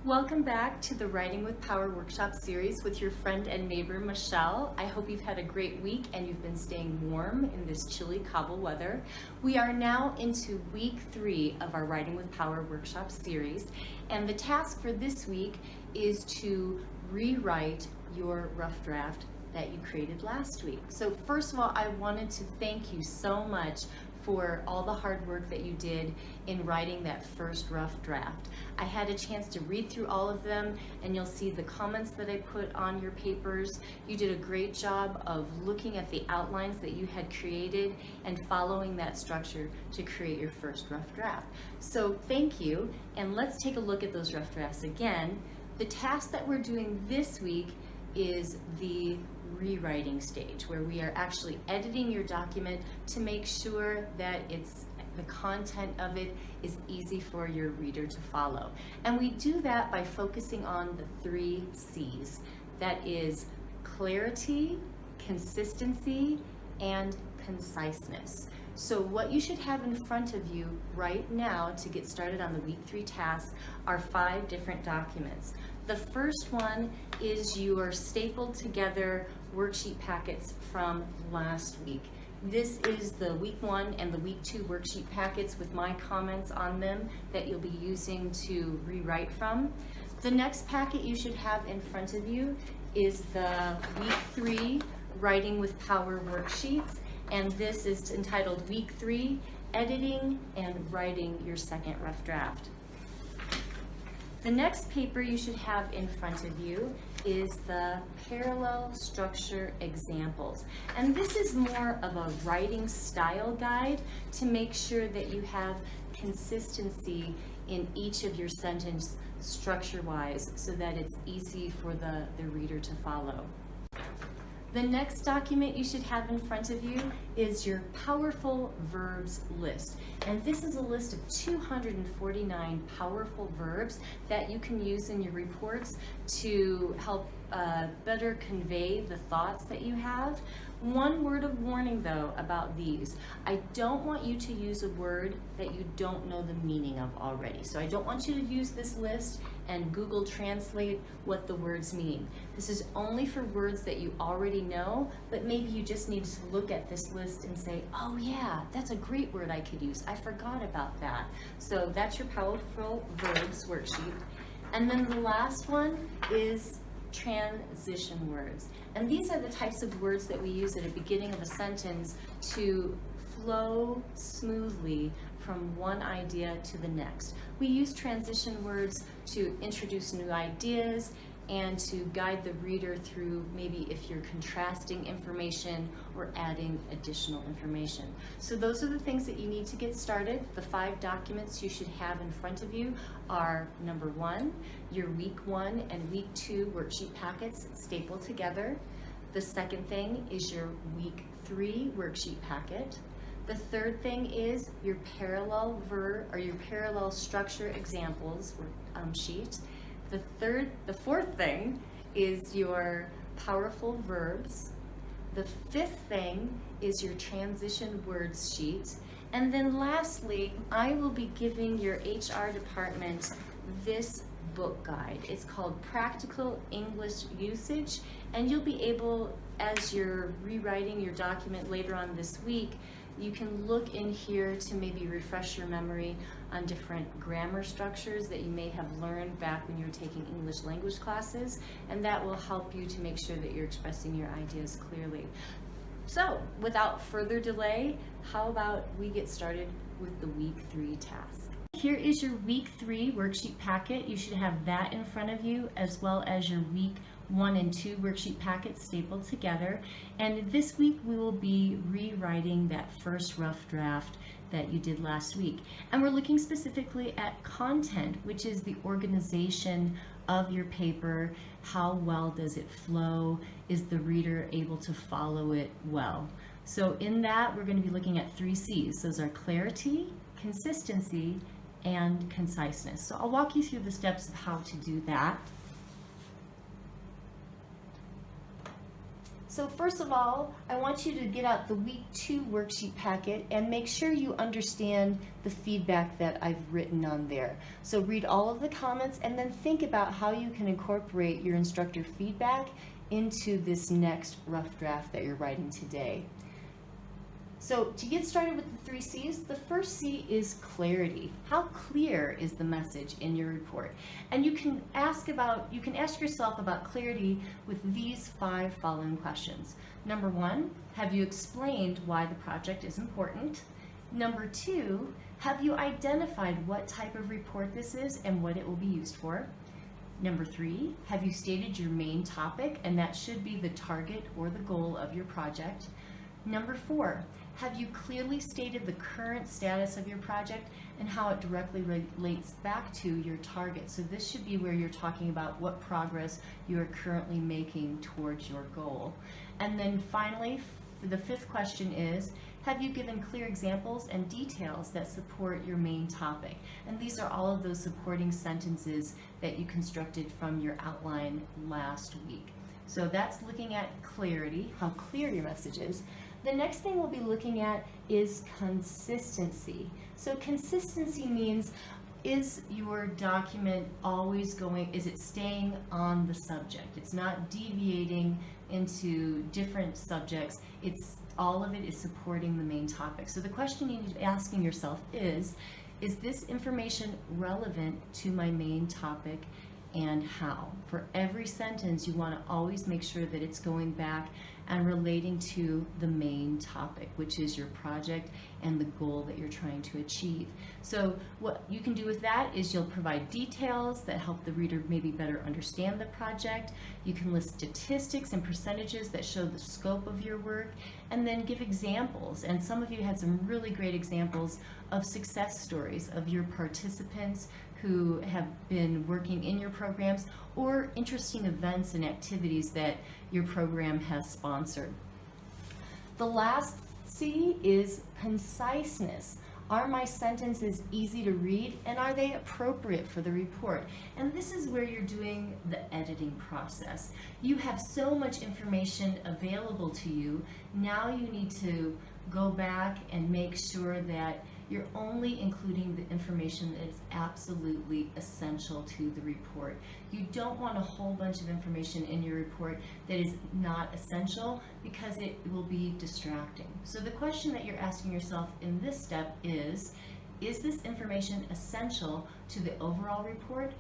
Welcome back to the Writing with Power workshop series with your friend and neighbor, Michelle. I hope you've had a great week and you've been staying warm in this chilly Kabul weather. We are now into week 3 of our Writing with Power workshop series, and the task for this week is to rewrite your rough draft that you created last week. So first of all, I wanted to thank you so much for all the hard work that you did in writing that first rough draft. I had a chance to read through all of them, and you'll see the comments that I put on your papers. You did a great job of looking at the outlines that you had created and following that structure to create your first rough draft. So thank you, and let's take a look at those rough drafts again. The task that we're doing this week is the rewriting stage, where we are actually editing your document to make sure that the content of it is easy for your reader to follow. And we do that by focusing on the 3 C's. That is clarity, consistency, and conciseness. So what you should have in front of you right now to get started on the week 3 task are 5 different documents. The first one is your stapled together worksheet packets from last week. This is the week 1 and the week 2 worksheet packets with my comments on them that you'll be using to rewrite from. The next packet you should have in front of you is the week 3 Writing with Power worksheets, and this is entitled Week 3, Editing and Writing Your Second Rough Draft. The next paper you should have in front of you is the Parallel Structure Examples. And this is more of a writing style guide to make sure that you have consistency in each of your sentence structure-wise so that it's easy for the reader to follow. The next document you should have in front of you is your powerful verbs list. And this is a list of 249 powerful verbs that you can use in your reports to help better convey the thoughts that you have. One word of warning though about these. I don't want you to use a word that you don't know the meaning of already. So I don't want you to use this list and Google Translate what the words mean. This is only for words that you already know, but maybe you just need to look at this list and say, oh yeah, that's a great word I could use. I forgot about that. So that's your powerful verbs worksheet. And then the last one is transition words. And these are the types of words that we use at the beginning of a sentence to flow smoothly from one idea to the next. We use transition words to introduce new ideas and to guide the reader through maybe if you're contrasting information or adding additional information. So those are the things that you need to get started. The 5 documents you should have in front of you are number 1, your week 1 and week 2 worksheet packets stapled together. The second thing is your week 3 worksheet packet. The third thing is your parallel structure examples sheet. The fourth thing is your powerful verbs. The 5th thing is your transition words sheet. And then lastly, I will be giving your HR department this book guide. It's called Practical English Usage, and you'll be able, as you're rewriting your document later on this week, you can look in here to maybe refresh your memory on different grammar structures that you may have learned back when you were taking English language classes, and that will help you to make sure that you're expressing your ideas clearly. So, without further delay, how about we get started with the week 3 task? Here is your week 3 worksheet packet. You should have that in front of you, as well as your week 1 and 2 worksheet packets stapled together. And this week we will be rewriting that first rough draft that you did last week. And we're looking specifically at content, which is the organization of your paper. How well does it flow? Is the reader able to follow it well? So in that, we're going to be looking at 3 C's. Those are clarity, consistency, and conciseness. So I'll walk you through the steps of how to do that. So first of all, I want you to get out the week 2 worksheet packet and make sure you understand the feedback that I've written on there. So read all of the comments and then think about how you can incorporate your instructor feedback into this next rough draft that you're writing today. So to get started with the 3 C's, the first C is clarity. How clear is the message in your report? And you can ask yourself about clarity with these 5 following questions. Number 1, have you explained why the project is important? Number 2, have you identified what type of report this is and what it will be used for? Number 3, have you stated your main topic, and that should be the target or the goal of your project? Number 4, have you clearly stated the current status of your project and how it directly relates back to your target? So this should be where you're talking about what progress you are currently making towards your goal. And then finally, the 5th question is, have you given clear examples and details that support your main topic? And these are all of those supporting sentences that you constructed from your outline last week. So that's looking at clarity, how clear your message is. The next thing we'll be looking at is consistency. So consistency means, is your document always is it staying on the subject? It's not deviating into different subjects. All of it is supporting the main topic. So the question you need to be asking yourself is this information relevant to my main topic, and how? For every sentence, you want to always make sure that it's going back and relating to the main topic, which is your project and the goal that you're trying to achieve. So what you can do with that is you'll provide details that help the reader maybe better understand the project. You can list statistics and percentages that show the scope of your work, and then give examples. And some of you had some really great examples of success stories of your participants who have been working in your programs, or interesting events and activities that your program has sponsored. The last C is conciseness. Are my sentences easy to read, and are they appropriate for the report? And this is where you're doing the editing process. You have so much information available to you. Now you need to go back and make sure that you're only including the information that is absolutely essential to the report. You don't want a whole bunch of information in your report that is not essential, because it will be distracting. So the question that you're asking yourself in this step is this information essential to the overall report,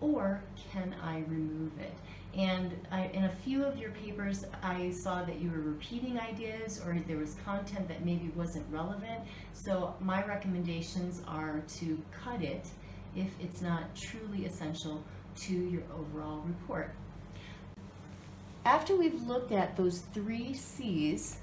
or can I remove it? And in a few of your papers, I saw that you were repeating ideas, or there was content that maybe wasn't relevant. So my recommendations are to cut it if it's not truly essential to your overall report. After we've looked at those 3 C's,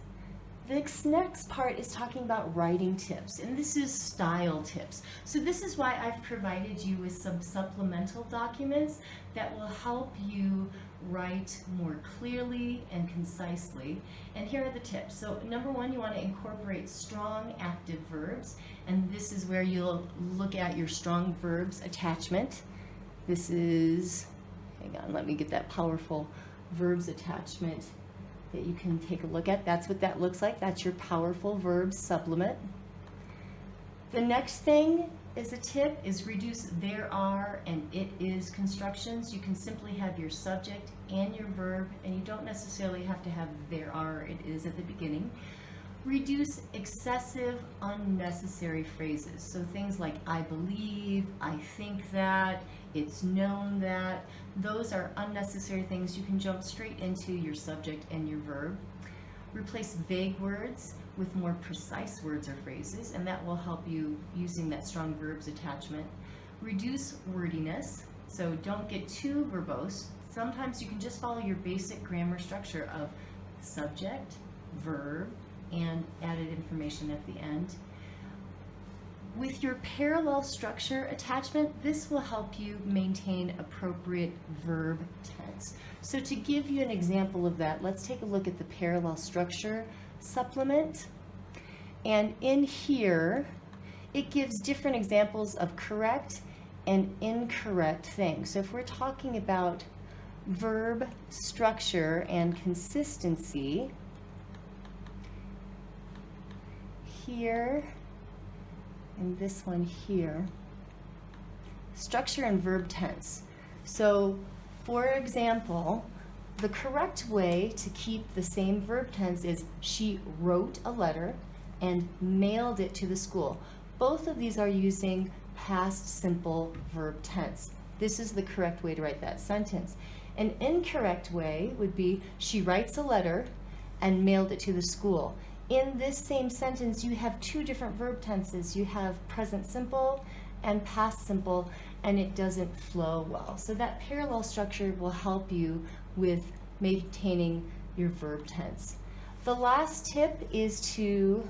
the next part is talking about writing tips, and this is style tips. So this is why I've provided you with some supplemental documents that will help you write more clearly and concisely. And here are the tips. So number 1, you want to incorporate strong active verbs, and this is where you'll look at your strong verbs attachment. This is, hang on, let me get that powerful verbs attachment that you can take a look at. That's what that looks like. That's your powerful verbs supplement. The next thing is a tip is reduce there are and it is constructions. You can simply have your subject and your verb, and you don't necessarily have to have there are, it is at the beginning. Reduce excessive, unnecessary phrases. So things like I believe, I think that, it's known that. Those are unnecessary things. You can jump straight into your subject and your verb. Replace vague words with more precise words or phrases, and that will help you using that strong verbs attachment. Reduce wordiness, so don't get too verbose. Sometimes you can just follow your basic grammar structure of subject, verb, and added information at the end. With your parallel structure attachment, this will help you maintain appropriate verb tense. So to give you an example of that, let's take a look at the parallel structure supplement. And in here, it gives different examples of correct and incorrect things. So if we're talking about verb structure and consistency here, and this one here. Structure and verb tense. So, for example, the correct way to keep the same verb tense is she wrote a letter and mailed it to the school. Both of these are using past simple verb tense. This is the correct way to write that sentence. An incorrect way would be she writes a letter and mailed it to the school. In this same sentence, you have two different verb tenses. You have present simple and past simple, and it doesn't flow well. So that parallel structure will help you with maintaining your verb tense. The last tip is to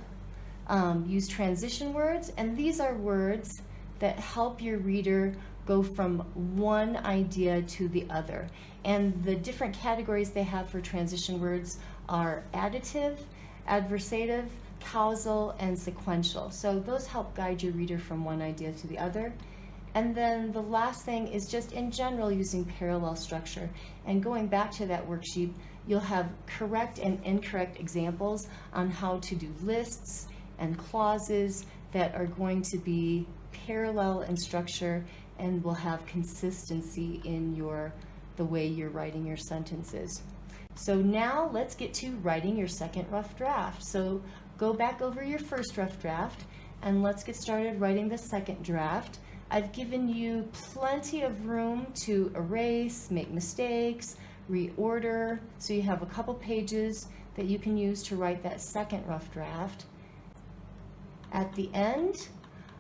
use transition words, and these are words that help your reader go from one idea to the other. And the different categories they have for transition words are additive, adversative, causal, and sequential. So those help guide your reader from one idea to the other. And then the last thing is just in general using parallel structure. And going back to that worksheet, you'll have correct and incorrect examples on how to do lists and clauses that are going to be parallel in structure and will have consistency in the way you're writing your sentences. So now let's get to writing your second rough draft. So go back over your first rough draft and let's get started writing the second draft. I've given you plenty of room to erase, make mistakes, reorder, so you have a couple pages that you can use to write that second rough draft. At the end,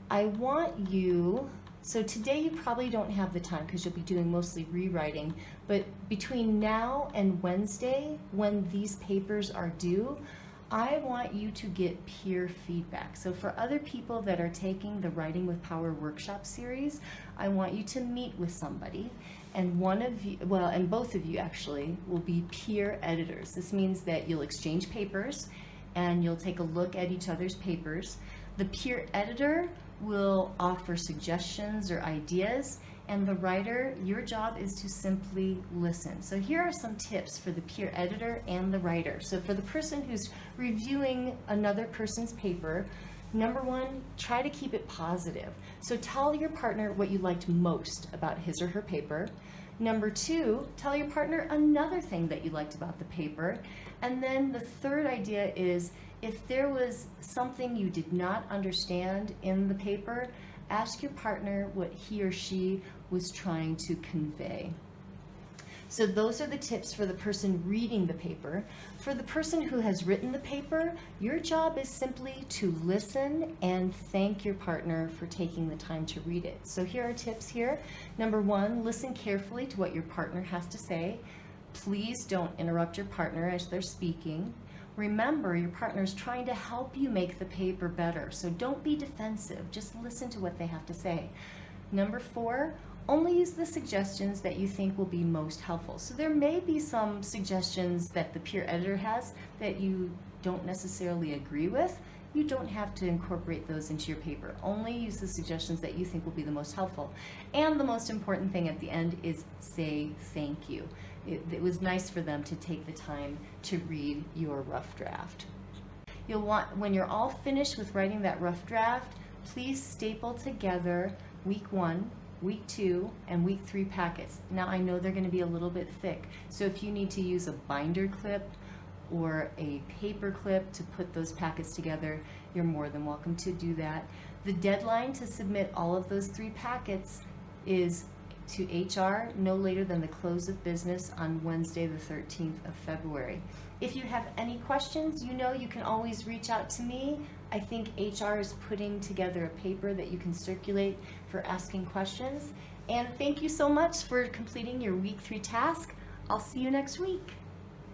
I want you, so today you probably don't have the time because you'll be doing mostly rewriting, but between now and Wednesday, when these papers are due, I want you to get peer feedback. So for other people that are taking the Writing with Power workshop series, I want you to meet with somebody, and one of you, well, and both of you actually, will be peer editors. This means that you'll exchange papers and you'll take a look at each other's papers. The peer editor will offer suggestions or ideas, and the writer, your job is to simply listen. So here are some tips for the peer editor and the writer. So for the person who's reviewing another person's paper, number one, try to keep it positive. So tell your partner what you liked most about his or her paper. Number two, tell your partner another thing that you liked about the paper. And then the third idea is, if there was something you did not understand in the paper, ask your partner what he or she was trying to convey. So those are the tips for the person reading the paper. For the person who has written the paper, your job is simply to listen and thank your partner for taking the time to read it. So here are tips here. Number one, listen carefully to what your partner has to say. Please don't interrupt your partner as they're speaking. Remember, your partner is trying to help you make the paper better, so don't be defensive. Just listen to what they have to say. Number four, only use the suggestions that you think will be most helpful. So there may be some suggestions that the peer editor has that you don't necessarily agree with. You don't have to incorporate those into your paper. Only use the suggestions that you think will be the most helpful. And the most important thing at the end is say thank you. It was nice for them to take the time to read your rough draft. You'll want, when you're all finished with writing that rough draft, please staple together week 1, week 2, and week 3 packets. Now I know they're going to be a little bit thick, so if you need to use a binder clip or a paper clip to put those packets together, you're more than welcome to do that. The deadline to submit all of those 3 packets is to HR no later than the close of business on Wednesday the 13th of February. If you have any questions, you know you can always reach out to me. I think HR is putting together a paper that you can circulate for asking questions. And thank you so much for completing your week 3 task. I'll see you next week.